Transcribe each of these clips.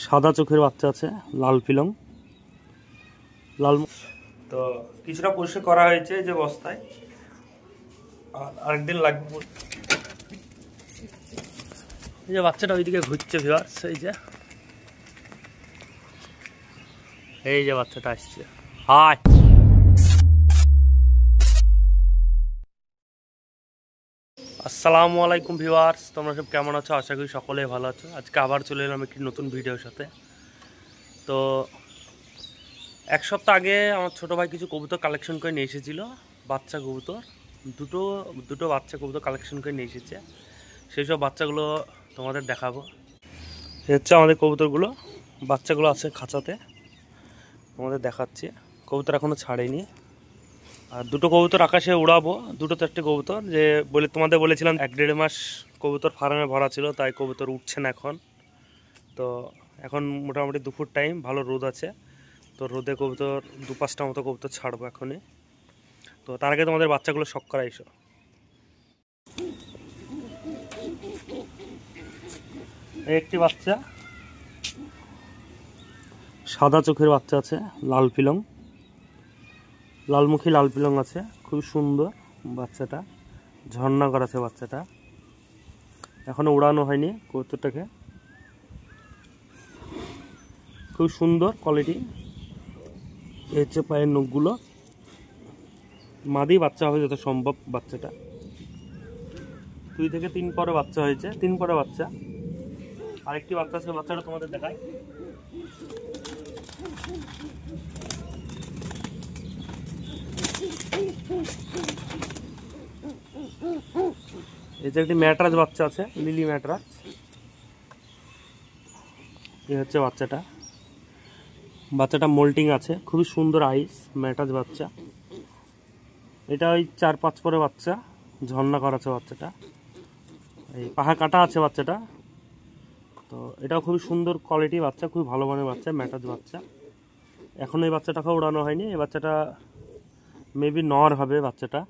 সাদা চোখের বাচ্চা আছে, লাল পিলং, লাল। তো কিছুটা পরিষ্কার করা হয়েছে যে বস্তায়, আর আরেকদিন লাগবে। এই যে বাচ্চাটা ওইদিকে ঘুরছে ভিউয়ার্স, এই যে বাচ্চাটা আসছে। হাই, আসসালামু আলাইকুম ভিউয়ার্স, তোমরা সব কেমন আছো? আশা করি সকলেই ভালো আছো। আজকে আবার চলে এলাম একটি নতুন ভিডিওর সাথে। তো এক সপ্তাহ আগে আমার ছোটো ভাই কিছু কবুতর কালেকশন করে নিয়ে এসেছিলো, বাচ্চা কবুতর দুটো বাচ্চা কবুতর কালেকশন করে নিয়ে এসেছে। সেই সব বাচ্চাগুলো তোমাদের দেখাবো। এই হচ্ছে আমাদের কবুতরগুলো, বাচ্চাগুলো আছে খাঁচাতে, তোমাদের দেখাচ্ছি। কবুতর এখনও ছাড়েনি। আর দুটো কবুতর আকাশে উড়াবো, দুটো চারটে কবুতর, যে তোমাদের বলেছিলাম 1-1.5 মাস কবুতর ফার্মে ভরা ছিল, তাই কবুতর উঠছে না এখন। তো এখন মোটামুটি দুপুর টাইম, ভালো রোদ আছে, তো রোদে কবুতর 2-5টা মতো কবুতর ছাড়বো এখনই। তো তার আগে তোমাদের বাচ্চাগুলো শখ করা এসো। একটি বাচ্চা, সাদা চোখের বাচ্চা আছে, লাল পিলং, লালমুখী লাল পিলং আছে, খুব সুন্দর বাচ্চাটা, ঝর্ণা করাছে বাচ্চাটা, এখনো উড়ানো হয়নি কবুতরটাকে। খুব সুন্দর কোয়ালিটি। এই হচ্ছে পায়ের নখগুলো, মাদি বাচ্চা হবে যত সম্ভব। বাচ্চাটা 2 থেকে 3 পরে বাচ্চা হয়েছে, 3 পরে বাচ্চা। আরেকটি বাচ্চা আছে, বাচ্চাটা তোমাদের দেখায়। এই যে একটি ম্যাটরাজ বাচ্চা আছে, লিলি ম্যাটরাজ। এই হচ্ছে বাচ্চাটা, বাচ্চাটা মোল্টিং আছে, খুবই সুন্দর আইস, ম্যাটরাজ বাচ্চা। এটা ওই 4-5 পরে বাচ্চা, ঝর্ণা করাছে বাচ্চাটা, এই পাহা কাটা আছে বাচ্চাটা। তো এটাও খুবই সুন্দর কোয়ালিটি বাচ্চা, খুবই ভালো মানের বাচ্চা, ম্যাটরাজ বাচ্চা। এখন এই বাচ্চাটাকেও উড়ানো হয়নি, এই বাচ্চাটা মেবি নর হবে বাচ্চাটা,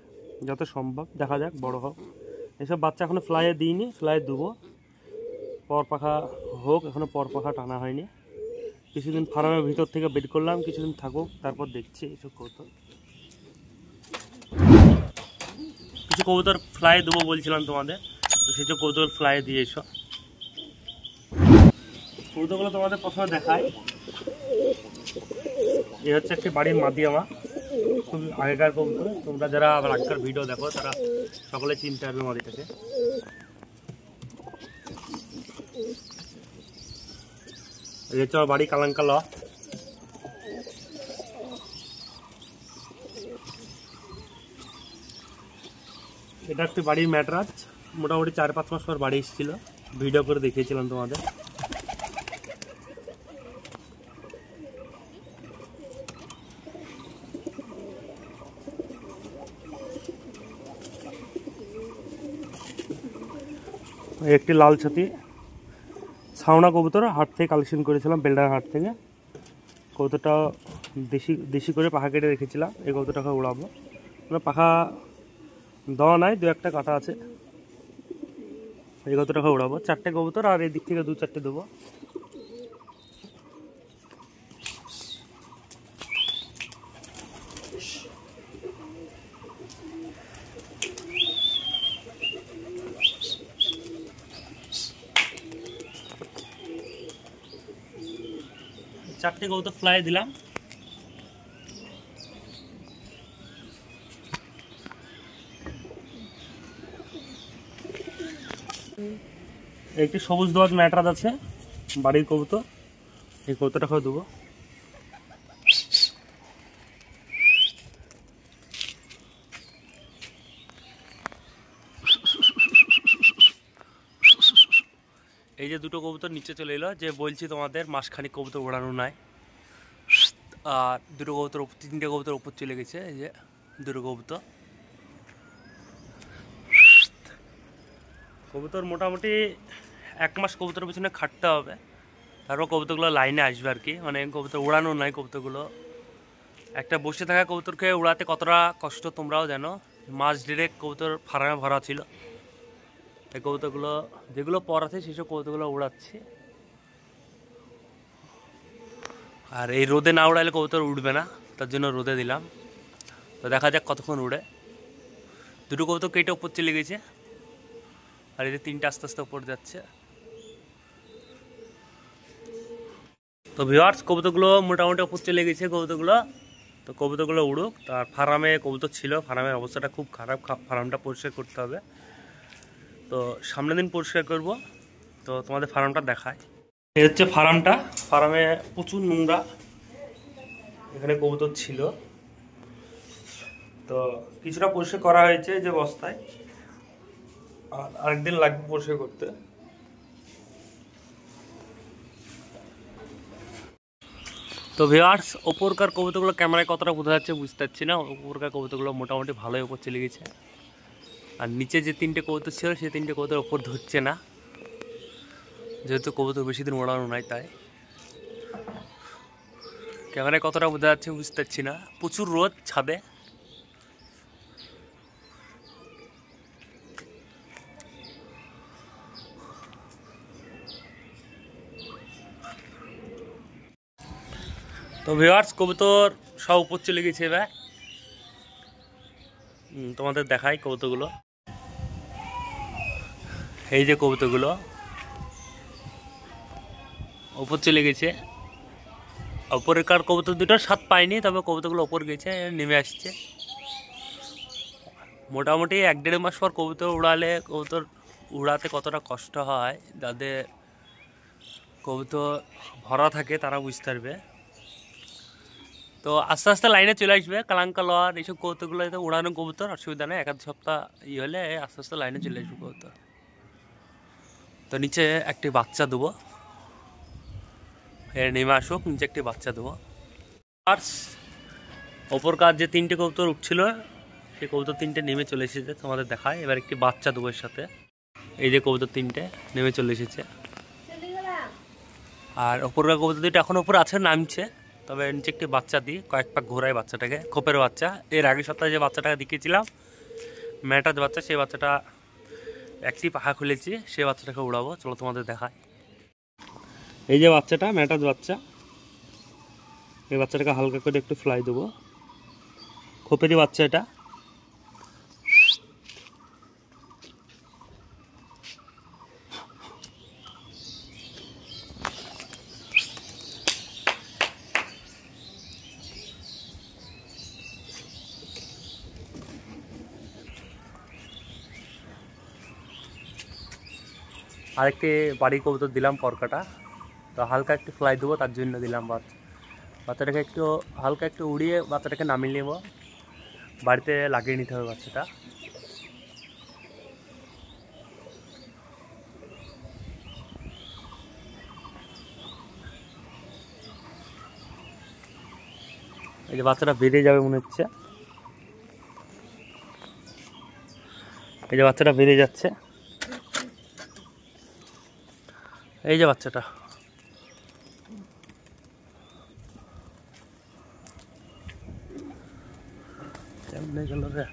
যত সম্ভব, দেখা যাক বড় হোক। এসব বাচ্চা এখনো ফ্লাইয়ে দিইনি, ফ্লাইয়ে দেবো, পর পাখা হোক, এখনো পর পাখা টানা হয়নি। কিছুদিন ফার্মের ভিতর থেকে বের করলাম, কিছুদিন থাকুক, তারপর দেখছি এইসব কবুতর। কিছু কবুতর ফ্লাই দেবো বলছিলাম তোমাদের, তো সেই সব কবুতর ফ্লাই দিয়ে এসো। কবুতরগুলো তোমাদের প্রথমে দেখাই। এই হচ্ছে একটি বাড়ির মাদি আমার, খুব আগেকার কবুতর। তোমরা যারা আবার আগেকার ভিডিও দেখো তারা সকলে চিনতে পারবে মাদিটাকে। এই হচ্ছে আমার বাড়ি কালাঙ্কা ল। এটা একটি বাড়ির ম্যাটরাজ, মোটামুটি 4-5 মাস পর বাড়ি এসেছিল, ভিডিও করে দেখিয়েছিলাম তোমাদের। একটি লাল ছাতি ছাউনা কবুতর, হাট থেকে কালেকশন করেছিলাম, বেলডার হাট থেকে। কবুতরটা দেশি করে পাখা কেটে রেখেছিলাম, এই কবুতরটাকে উড়াবো। পাখা দেওয়া নাই, 2-1টা কাটা আছে, এই কবুতরটাকে উড়াবো। 4টে কবুতর, আর এই দিক থেকে 2-4টে দেবো। চারটে কবুতর ফ্লাই দিলাম। একটি সবুজ দোয়াজ ম্যাটরাজ আছে, বাড়ির কবুতর, এই কবুতরটা খাওয়া দেবো। এই যে দুটো কবুতর নিচে চলে এলো, যে বলছি তোমাদের মাসখানিক কবুতর ওড়ানো নাই। আর দুটো কবুতর, 3টে কবুতর উপর চলে গেছে। এই যে দুটো কবুতর, কবুতর মোটামুটি 1 মাস কবুতরের পিছনে খাটতে হবে, তারপর কবুতরগুলো লাইনে আসবে আর কি। মানে কবুতর উড়ানো নাই, কবুতরগুলো একটা বসে থাকা কবুতরকে উড়াতে কতটা কষ্ট তোমরাও জানো। মাস ডিরেক্ট কবুতর ফার্মে ভরা ছিল, এই কবুতরগুলো যেগুলো পর আছে সেসব কবুতরগুলো উড়াচ্ছি। আর এই রোদে না উড়াইলে কবুতর উঠবে না, তার জন্য রোদে দিলাম। তো দেখা যাক কতক্ষণ উড়ে। দুটো কবুতর কেটে উপর চলে গেছে, আর এই যে তিনটা আস্তে আস্তে উপর যাচ্ছে। তো ভিউয়ার্স, কবুতরগুলো মোটামুটি উপর চলে গেছে কবুতরগুলো। তো কবুতরগুলো উড়ুক। তার ফার্মে কবুতর ছিল, ফার্মের অবস্থাটা খুব খারাপ, ফার্মটা পরিষ্কার করতে হবে। তো সামনের দিন পরিষ্কার করব। তো তোমাদের ফার্মটা দেখায়। এই হচ্ছে ফার্মটা। ফার্মে প্রচুর নোংরা, এখানে কবুতর ছিল। তো কিছুটা পরিষ্কার করা হয়েছে যে বস্তায়, আর আরেকদিন লাগবে পরিষ্কার করতে। তো ভিউয়ার্স, ওপরকার কবুতরগুলো ক্যামেরায় কতটা বোঝা যাচ্ছে বুঝতে পারছি না। ওপরকার কবুতরগুলো মোটামুটি ভালোই ওপর চলে গেছে। আর নিচে যে তিনটে কবুতর ছিল সেই তিনটে কবুতর ওপর ধরছে না, যেহেতু কবুতর বেশি দিন ওড়ানো নাই। তাই ক্যামেরায় কতটা বোঝা যাচ্ছে বুঝতে পারছি না। প্রচুর রোদ ছাদে। তো ভিউয়ার্স, কবুতর সব উপর চলে গেছে। এবার তোমাদের দেখাই কবুতরগুলো। এই যে কবুতরগুলো উপর চলে গেছে। ওপরের কবুতর দুটো স্বাদ পায়নি, তবে কবুতরগুলো ওপর গেছে, নেমে আসছে। মোটামুটি 1-1.5 মাস পর কবুতর উড়ালে কবুতর উড়াতে কতটা কষ্ট হয়, যাদের কবুতর ভরা থাকে তারা বুঝতে পারবে। তো আস্তে আস্তে লাইনে চলে আসবে। কালাঙ্কালর এইসব কবুতরগুলো তো উড়ানো কবুতর, অসুবিধা নেই। 1-2 সপ্তাহ হলে আস্তে আস্তে লাইনে চলে আসবে কবুতর। তো নিচে একটি বাচ্চা দেবো, নেমে আসুক, নিচে একটি বাচ্চা দেবো। আর ওপরকার যে তিনটে কবুতর উঠছিল, সেই কবুতর তিনটে নেমে চলে এসেছে, তোমাদের দেখায়। এবার একটি বাচ্চা দেবো এর সাথে। এই যে কবুতর তিনটে নেমে চলে এসেছে। আর ওপরকার কবুতর দুটো এখন ওপর আছে, নামছে। তবে নিচে একটি বাচ্চা দিই, কয়েক পাক ঘোরায় বাচ্চাটাকে। খোপের বাচ্চা। এর আগের সপ্তাহে যে বাচ্চাটাকে দেখিয়েছিলাম, ম্যাটার বাচ্চা, সেই বাচ্চাটা একটি পাখা খুলেছি, সেই বাচ্চাটাকে উড়াবো। চলো তোমাদের দেখায়। এই যে বাচ্চাটা, ম্যাটার বাচ্চা। এই বাচ্চাটাকে হালকা করে একটু ফ্লাই দেবো। খোপেরই বাচ্চা এটা। আরেকটি বাড়ি কবুতর দিলাম পরকাটা। তো হালকা একটু ফ্লাই দেবো, তার জন্য দিলাম বাচ্চাটাকে একটু হালকা একটু উড়িয়ে বাচ্চাটাকে নামিয়ে নেব। বাড়িতে লাগিয়ে নিতে হবে বাচ্চাটা। এই যে বাচ্চাটা বেরিয়ে যাবে মনে হচ্ছে। এই যে বাচ্চাটা বেরিয়ে যাচ্ছে। এই যে বাচ্চাটা। কেমনে গেল রে?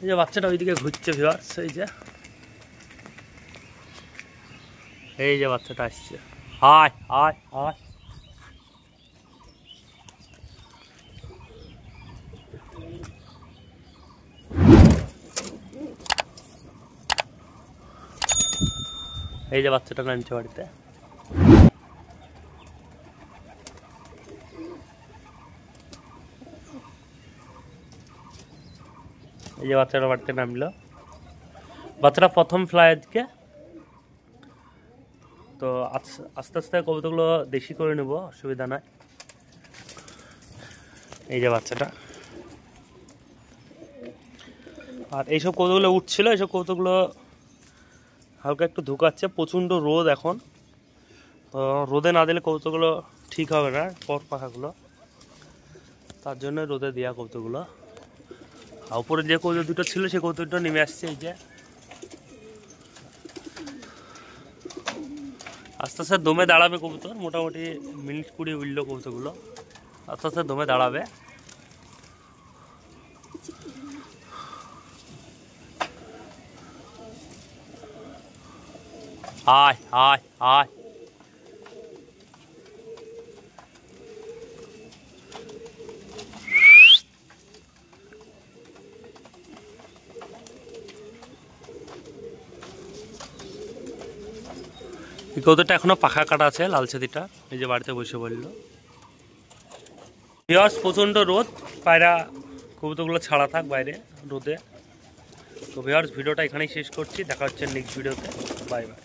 এই যে বাচ্চাটা ওইদিকে ঘুরছে ভিউয়ার্স। এই যে বাচ্চাটা আসছে। হায় হায় হায়। এই যে বাচ্চাটা নামছে বাড়িতে। এই যে বাচ্চাটা বাড়িতে নামলো। বাচ্চাটা প্রথম ফ্লাই আজকে। তো আস্তে আস্তে কবুতরগুলো দেশি করে নেব, অসুবিধা নাই। এই যে বাচ্চাটা। আর এইসব কবুতরগুলো উঠছিল, এইসব কবুতরগুলো হালকা একটু ধুকাচ্ছে। প্রচণ্ড রোদ এখন। তো রোদে না দিলে কবুতরগুলো ঠিক হবে না, পর পাখাগুলো। তার জন্য রোদে দেওয়া কবুতরগুলো। আর উপরে যে কবুতর দুটো ছিল সেই কবুতরটা নেমে আসছে। এই যে আস্তে আস্তে দমে দাঁড়াবে কবুতর। মোটামুটি মিনিট 20 উঠলো কবুতরগুলো, আস্তে আস্তে দমে দাঁড়াবে। আয় আয় আয়। এই কবুতরটা এখনো পাখা কাটা আছে, লাল ছাতিটা, এই যে বাড়িতে বসে বললো। ভিউয়ার্স প্রচণ্ড রোদ, পায়রা কবুতরগুলো ছাড়া থাক বাইরে রোদে। তো ভিউয়ার্স ভিডিওটা এখানেই শেষ করছি, দেখা হচ্ছে নেক্সট ভিডিওতে। Bye bye.